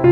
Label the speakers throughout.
Speaker 1: Hola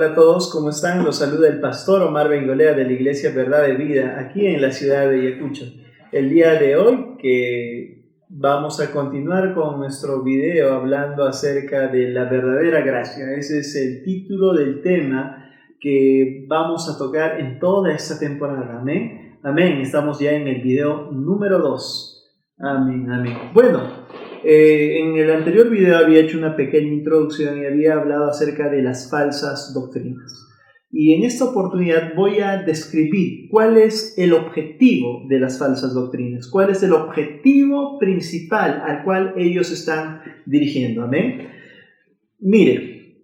Speaker 1: a todos, ¿cómo están? Los saluda el pastor Omar Bengolea de la Iglesia Verdad de Vida, aquí en la ciudad de Ayacucho. El día de hoy que vamos a continuar con nuestro video hablando acerca de la verdadera gracia. Ese es el título del tema que vamos a tocar en toda esta temporada. Amén. Amén. Estamos ya en el video número 2. Amén. Amén. Bueno. En el anterior video había hecho una pequeña introducción y había hablado acerca de las falsas doctrinas. Y en esta oportunidad voy a describir cuál es el objetivo de las falsas doctrinas, cuál es el objetivo principal al cual ellos están dirigiendo. Amén. Mire,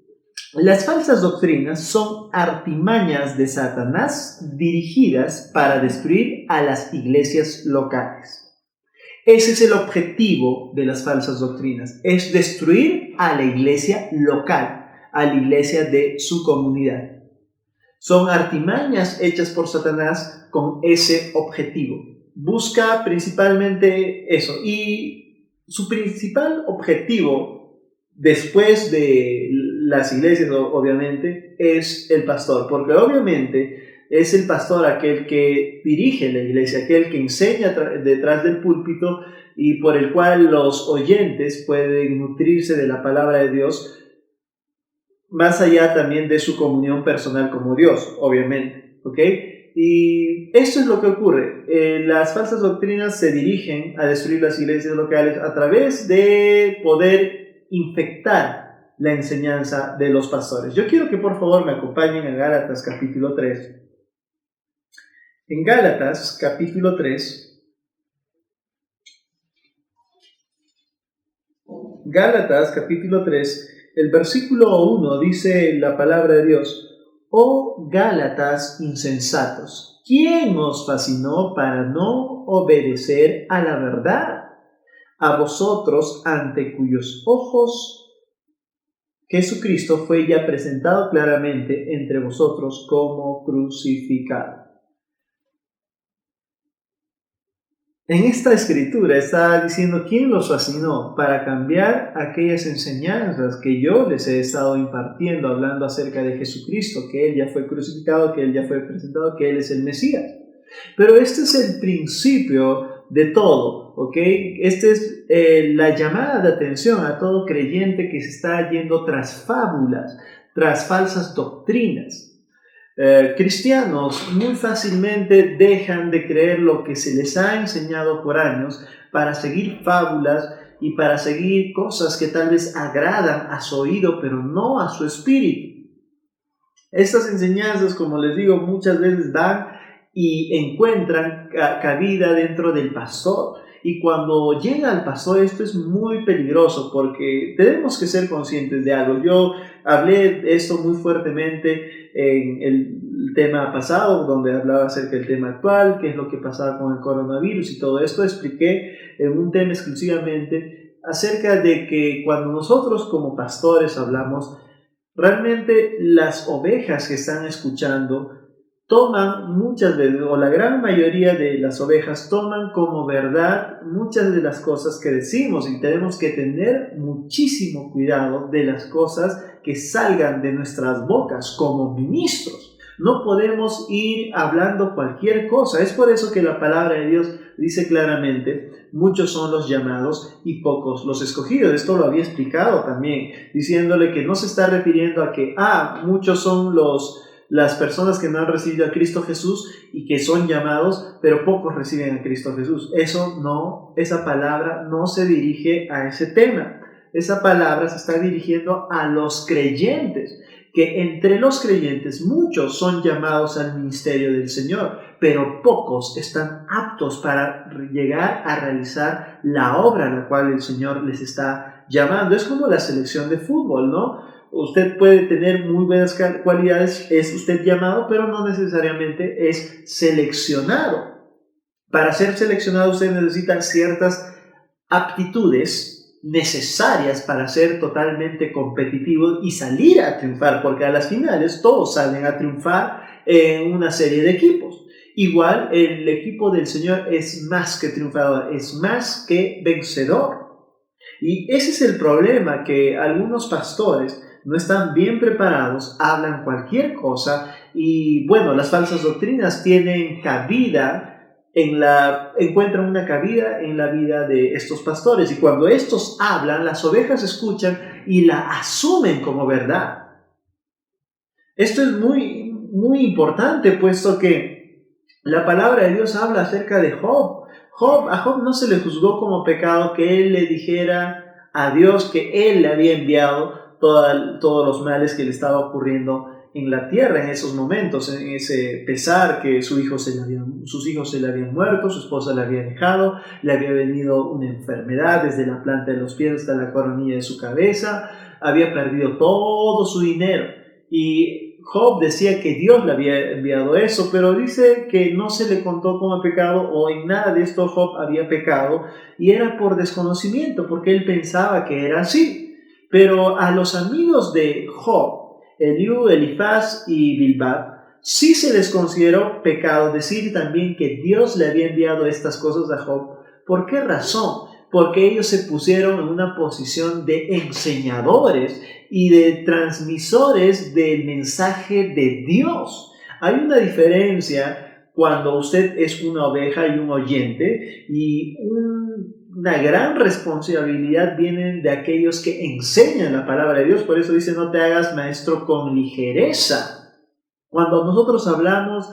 Speaker 1: las falsas doctrinas son artimañas de Satanás dirigidas para destruir a las iglesias locales. Ese es el objetivo de las falsas doctrinas, es destruir a la iglesia local, a la iglesia de su comunidad. Son artimañas hechas por Satanás con ese objetivo. Busca principalmente eso. Y su principal objetivo, después de las iglesias, obviamente, es el pastor. Porque obviamente es el pastor aquel que dirige la iglesia, aquel que enseña detrás del púlpito y por el cual los oyentes pueden nutrirse de la palabra de Dios, más allá también de su comunión personal como Dios, obviamente. ¿Ok? Y esto es lo que ocurre. Las falsas doctrinas se dirigen a destruir las iglesias locales a través de poder infectar la enseñanza de los pastores. Yo quiero que por favor me acompañen a Gálatas capítulo 3. En Gálatas, capítulo 3, el versículo 1 dice la palabra de Dios: «Oh Gálatas insensatos, ¿quién os fascinó para no obedecer a la verdad? A vosotros, ante cuyos ojos Jesucristo fue ya presentado claramente entre vosotros como crucificado». En esta escritura está diciendo quién los fascinó para cambiar aquellas enseñanzas que yo les he estado impartiendo, hablando acerca de Jesucristo, que Él ya fue crucificado, que Él ya fue presentado, que Él es el Mesías. Pero este es el principio de todo, ¿ok? Esta es la llamada de atención a todo creyente que se está yendo tras fábulas, tras falsas doctrinas. Cristianos muy fácilmente dejan de creer lo que se les ha enseñado por años para seguir fábulas y para seguir cosas que tal vez agradan a su oído, pero no a su espíritu. Estas enseñanzas, como les digo, muchas veces dan y encuentran cabida dentro del pastor. Y cuando llega al pastor, esto es muy peligroso porque tenemos que ser conscientes de algo. Yo hablé de esto muy fuertemente en el tema pasado, donde hablaba acerca del tema actual, qué es lo que pasaba con el coronavirus y todo esto. Expliqué en un tema exclusivamente acerca de que cuando nosotros como pastores hablamos, realmente las ovejas que están escuchando toman muchas veces, o la gran mayoría de las ovejas toman como verdad muchas de las cosas que decimos, y tenemos que tener muchísimo cuidado de las cosas que salgan de nuestras bocas como ministros. No podemos ir hablando cualquier cosa. Es por eso que la palabra de Dios dice claramente: muchos son los llamados y pocos los escogidos. Esto lo había explicado también, diciéndole que no se está refiriendo a que muchos son las personas que no han recibido a Cristo Jesús y que son llamados, pero pocos reciben a Cristo Jesús. Esa palabra no se dirige a ese tema. Esa palabra se está dirigiendo a los creyentes, que entre los creyentes muchos son llamados al ministerio del Señor, pero pocos están aptos para llegar a realizar la obra a la cual el Señor les está llamando. Es como la selección de fútbol, ¿no? Usted puede tener muy buenas cualidades, es usted llamado, pero no necesariamente es seleccionado. Para ser seleccionado usted necesita ciertas aptitudes necesarias para ser totalmente competitivos y salir a triunfar, porque a las finales todos salen a triunfar en una serie de equipos. Igual el equipo del Señor es más que triunfador, es más que vencedor. Y ese es el problema, que algunos pastores no están bien preparados, hablan cualquier cosa y bueno, las falsas doctrinas tienen cabida encuentran una cabida en la vida de estos pastores, y cuando estos hablan, las ovejas escuchan y la asumen como verdad. Esto es muy importante, puesto que la palabra de Dios habla acerca de Job. A Job no se le juzgó como pecado que él le dijera a Dios que él le había enviado todos los males que le estaba ocurriendo en la tierra en esos momentos, en ese pesar que sus hijos se le habían muerto, su esposa le había dejado, le había venido una enfermedad desde la planta de los pies hasta la coronilla de su cabeza, había perdido todo su dinero. Y Job decía que Dios le había enviado eso, pero dice que no se le contó como pecado, o en nada de esto Job había pecado, y era por desconocimiento, porque él pensaba que era así. Pero a los amigos de Job, Eliú, Elifaz y Bildad, sí se les consideró pecado decir también que Dios le había enviado estas cosas a Job. ¿Por qué razón? Porque ellos se pusieron en una posición de enseñadores y de transmisores del mensaje de Dios. Hay una diferencia cuando usted es una oveja y un oyente, y una gran responsabilidad viene de aquellos que enseñan la palabra de Dios. Por eso dice: no te hagas maestro con ligereza. Cuando nosotros hablamos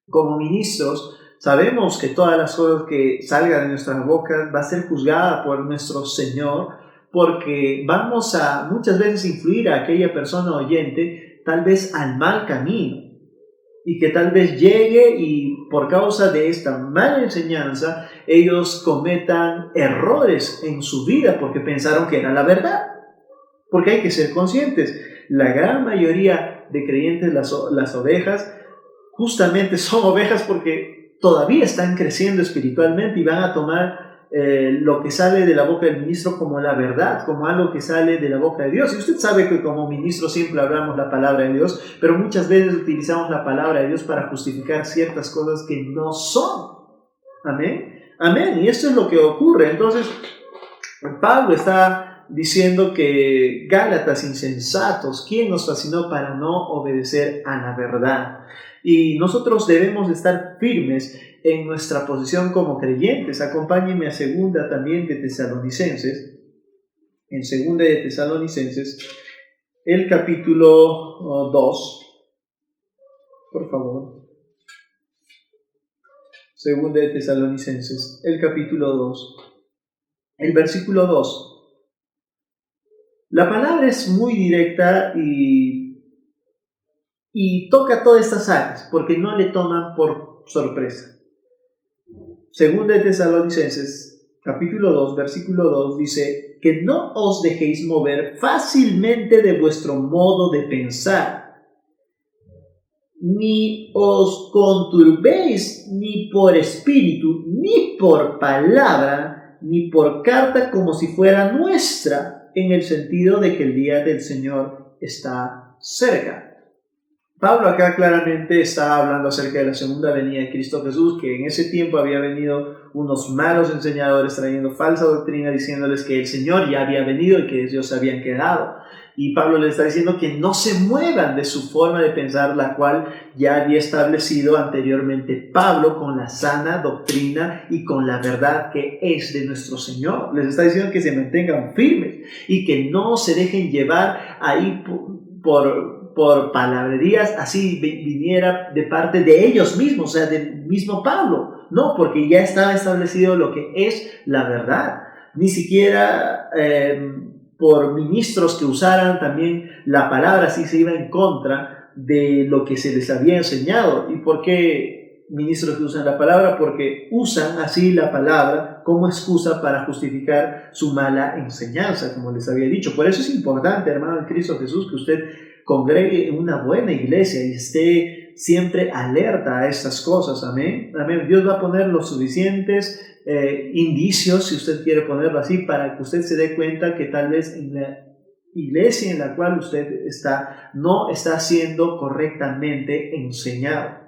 Speaker 1: como ministros, sabemos que todas las cosas que salgan de nuestras bocas va a ser juzgada por nuestro Señor, porque vamos a muchas veces influir a aquella persona oyente tal vez al mal camino, y que tal vez llegue y por causa de esta mala enseñanza ellos cometan errores en su vida porque pensaron que era la verdad. Porque hay que ser conscientes, la gran mayoría de creyentes, las ovejas, justamente son ovejas porque todavía están creciendo espiritualmente y van a tomar lo que sale de la boca del ministro como la verdad, como algo que sale de la boca de Dios. Y usted sabe que como ministro siempre hablamos la palabra de Dios, pero muchas veces utilizamos la palabra de Dios para justificar ciertas cosas que no son. Amén. Amén. Y esto es lo que ocurre. Entonces, Pablo está diciendo que Gálatas insensatos, ¿quién nos fascinó para no obedecer a la verdad? Y nosotros debemos estar firmes en nuestra posición como creyentes. Acompáñenme a segunda también de Tesalonicenses. En segunda de Tesalonicenses, el capítulo 2, por favor. Segunda de Tesalonicenses, el capítulo 2, el versículo 2. La palabra es muy directa y toca todas estas áreas, porque no le toman por sorpresa. Segunda de Tesalonicenses, capítulo 2, versículo 2, dice: que no os dejéis mover fácilmente de vuestro modo de pensar, ni os conturbéis ni por espíritu, ni por palabra, ni por carta, como si fuera nuestra, en el sentido de que el día del Señor está cerca. Pablo acá claramente está hablando acerca de la segunda venida de Cristo Jesús, que en ese tiempo había venido unos malos enseñadores trayendo falsa doctrina, diciéndoles que el Señor ya había venido y que ellos se habían quedado. Y Pablo les está diciendo que no se muevan de su forma de pensar, la cual ya había establecido anteriormente Pablo con la sana doctrina y con la verdad que es de nuestro Señor. Les está diciendo que se mantengan firmes y que no se dejen llevar ahí por palabrerías, así viniera de parte de ellos mismos, o sea, del mismo Pablo. No, porque ya estaba establecido lo que es la verdad. Ni siquiera por ministros que usaran también la palabra, así se iba en contra de lo que se les había enseñado. ¿Y por qué ministros que usan la palabra? Porque usan así la palabra como excusa para justificar su mala enseñanza, como les había dicho. Por eso es importante, hermano en Cristo Jesús, que usted congregue en una buena iglesia y esté siempre alerta a estas cosas, amén. Amén. Dios va a poner los suficientes indicios, si usted quiere ponerlo así, para que usted se dé cuenta que tal vez en la iglesia en la cual usted está no está siendo correctamente enseñado.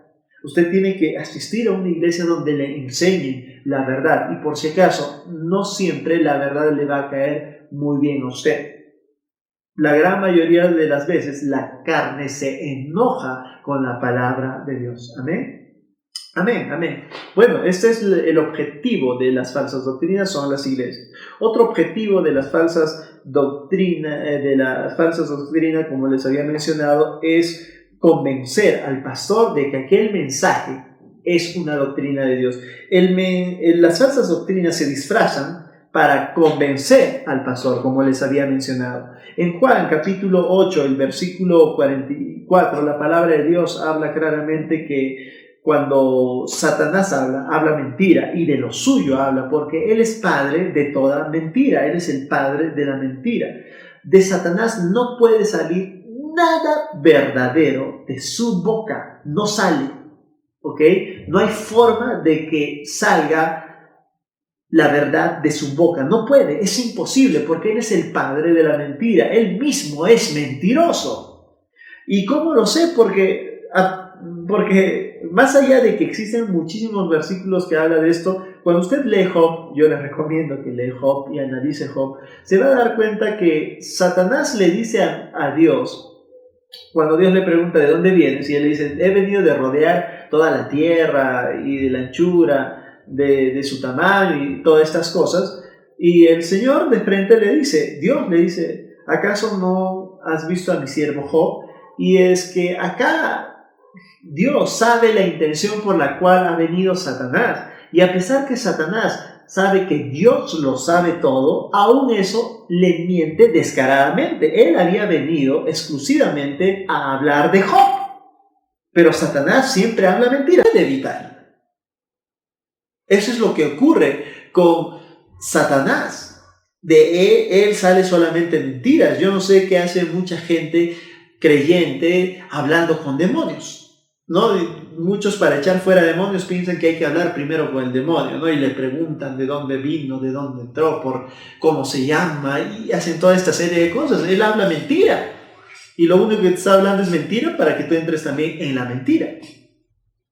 Speaker 1: Usted tiene que asistir a una iglesia donde le enseñen la verdad, y por si acaso, no siempre la verdad le va a caer muy bien a usted. La gran mayoría de las veces la carne se enoja con la palabra de Dios. Amén. Amén, amén. Bueno, este es el objetivo de las falsas doctrinas, son las iglesias. Otro objetivo de las falsas doctrinas, como les había mencionado, es convencer al pastor de que aquel mensaje es una doctrina de Dios. Las falsas doctrinas se disfrazan para convencer al pastor, como les había mencionado. En Juan capítulo 8, el versículo 44, la palabra de Dios habla claramente que cuando Satanás habla mentira, y de lo suyo habla, porque él es padre de toda mentira, él es el padre de la mentira. De Satanás no puede salir nada verdadero de su boca, no sale, ¿ok? No hay forma de que salga la verdad de su boca, no puede, es imposible, porque él es el padre de la mentira, él mismo es mentiroso. ¿Y cómo lo sé? Porque más allá de que existen muchísimos versículos que hablan de esto, cuando usted lee Job, yo le recomiendo que lee Job y analice Job, se va a dar cuenta que Satanás le dice a Dios, cuando Dios le pregunta de dónde vienes, y él le dice, he venido de rodear toda la tierra y de la anchura, de su tamaño y todas estas cosas, y el Señor de frente Dios le dice, ¿acaso no has visto a mi siervo Job? Y es que acá Dios sabe la intención por la cual ha venido Satanás, y a pesar que Satanás sabe que Dios lo sabe todo, aún eso le miente descaradamente. Él había venido exclusivamente a hablar de Job, pero Satanás siempre habla mentira de evitar. Eso es lo que ocurre con Satanás. De él sale solamente mentiras. Yo no sé qué hace mucha gente creyente hablando con demonios, ¿no? Muchos, para echar fuera demonios, piensan que hay que hablar primero con el demonio, ¿no? Y le preguntan de dónde vino, de dónde entró, por cómo se llama, y hacen toda esta serie de cosas. Él habla mentira, y lo único que te está hablando es mentira para que tú entres también en la mentira.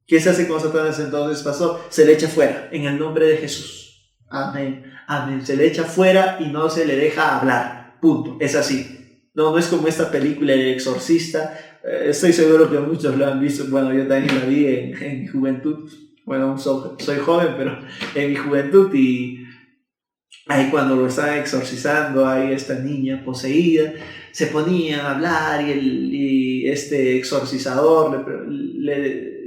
Speaker 1: ¿Qué se hace con Satanás entonces, pastor? Se le echa fuera, en el nombre de Jesús. Amén, amén. Se le echa fuera y no se le deja hablar. Punto. Es así. No es como esta película El Exorcista. Estoy seguro que muchos lo han visto. Bueno, yo también la vi en mi juventud. Bueno, soy joven, pero en mi juventud. Y ahí cuando lo estaban exorcizando, ahí esta niña poseída se ponía a hablar, y este exorcizador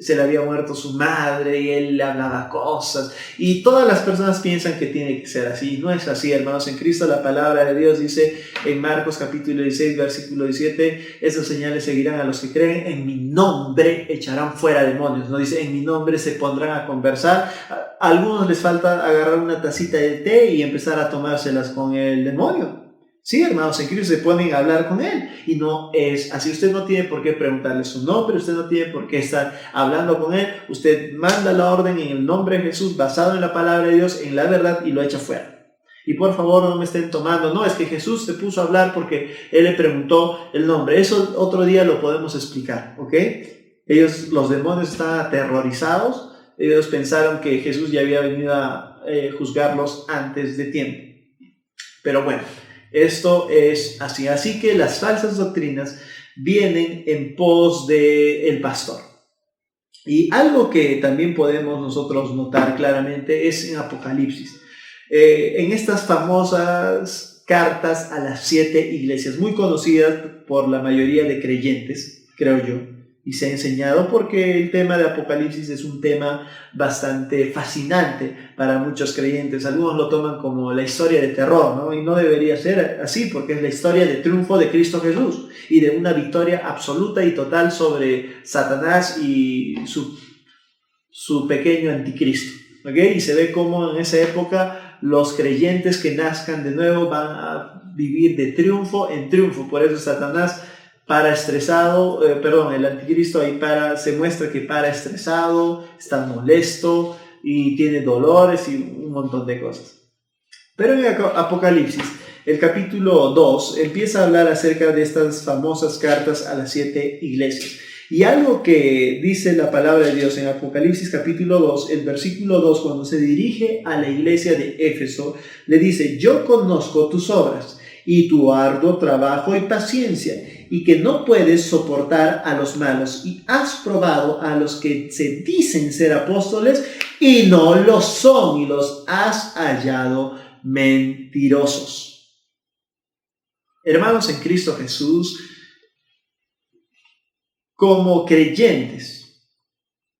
Speaker 1: se le había muerto su madre y él le hablaba cosas, y todas las personas piensan que tiene que ser así. No es así, hermanos. En Cristo la palabra de Dios dice en Marcos capítulo 16 versículo 17, esas señales seguirán a los que creen, en mi nombre echarán fuera demonios. No dice en mi nombre se pondrán a conversar. A algunos les falta agarrar una tacita de té y empezar a tomárselas con el demonio. Sí, hermanos, en Cristo se ponen a hablar con Él, y no es así. Usted no tiene por qué preguntarle su nombre, usted no tiene por qué estar hablando con Él. Usted manda la orden en el nombre de Jesús, basado en la palabra de Dios, en la verdad, y lo echa fuera. Y por favor, no me estén tomando, no, es que Jesús se puso a hablar porque Él le preguntó el nombre. Eso otro día lo podemos explicar, ¿ok? Los demonios estaban aterrorizados. Ellos pensaron que Jesús ya había venido a juzgarlos antes de tiempo. Pero bueno, esto es así. Así que las falsas doctrinas vienen en pos del pastor. Y algo que también podemos nosotros notar claramente es en Apocalipsis. En estas famosas cartas a las 7 iglesias, muy conocidas por la mayoría de creyentes, creo yo, y se ha enseñado porque el tema de Apocalipsis es un tema bastante fascinante para muchos creyentes. Algunos lo toman como la historia de terror, ¿no? Y no debería ser así, porque es la historia de triunfo de Cristo Jesús y de una victoria absoluta y total sobre Satanás y su pequeño anticristo, ¿okay? Y se ve cómo en esa época los creyentes que nazcan de nuevo van a vivir de triunfo en triunfo. Por eso Satanás para estresado, el anticristo ahí se muestra que para estresado, está molesto y tiene dolores y un montón de cosas. Pero en Apocalipsis, el capítulo 2 empieza a hablar acerca de estas famosas cartas a las 7 iglesias. Y algo que dice la palabra de Dios en Apocalipsis capítulo 2, el versículo 2, cuando se dirige a la iglesia de Éfeso, le dice: yo conozco tus obras y tu arduo trabajo y paciencia, y que no puedes soportar a los malos, y has probado a los que se dicen ser apóstoles y no lo son, y los has hallado mentirosos. Hermanos en Cristo Jesús, como creyentes,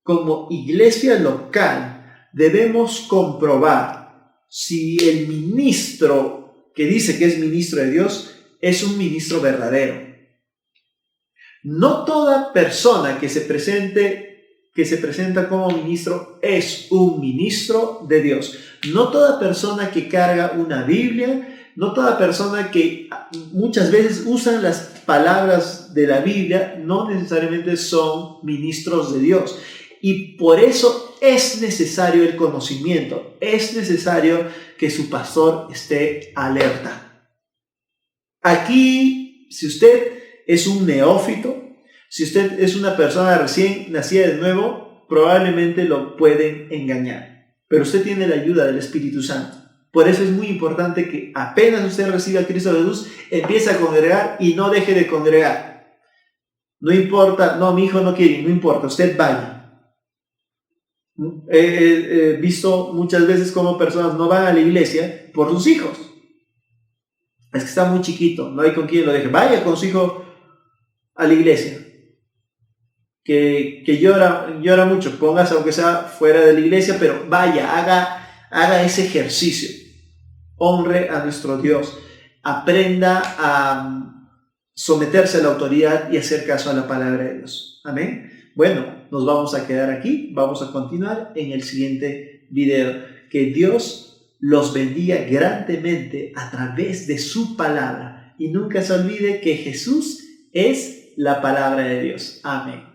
Speaker 1: como iglesia local, debemos comprobar si el ministro que dice que es ministro de Dios es un ministro verdadero. No toda persona que se presenta como ministro es un ministro de Dios. No toda persona que carga una Biblia, no toda persona que muchas veces usan las palabras de la Biblia, no necesariamente son ministros de Dios. Y por eso es necesario el conocimiento, es necesario que su pastor esté alerta. Aquí, si usted es un neófito, si usted es una persona recién nacida de nuevo, probablemente lo pueden engañar. Pero usted tiene la ayuda del Espíritu Santo. Por eso es muy importante que apenas usted reciba a Cristo Jesús, empiece a congregar y no deje de congregar. No importa, no, mi hijo no quiere, no importa, usted vaya. He visto muchas veces cómo personas no van a la iglesia por sus hijos. Es que está muy chiquito, no hay con quien lo deje. Vaya con su hijo a la iglesia. Que llora mucho, póngase aunque sea fuera de la iglesia, pero vaya, haga ese ejercicio. Honre a nuestro Dios. Aprenda a someterse a la autoridad y hacer caso a la palabra de Dios. Amén. Bueno, nos vamos a quedar aquí. Vamos a continuar en el siguiente video. Que Dios los bendiga grandemente a través de su palabra. Y nunca se olvide que Jesús es la palabra de Dios. Amén.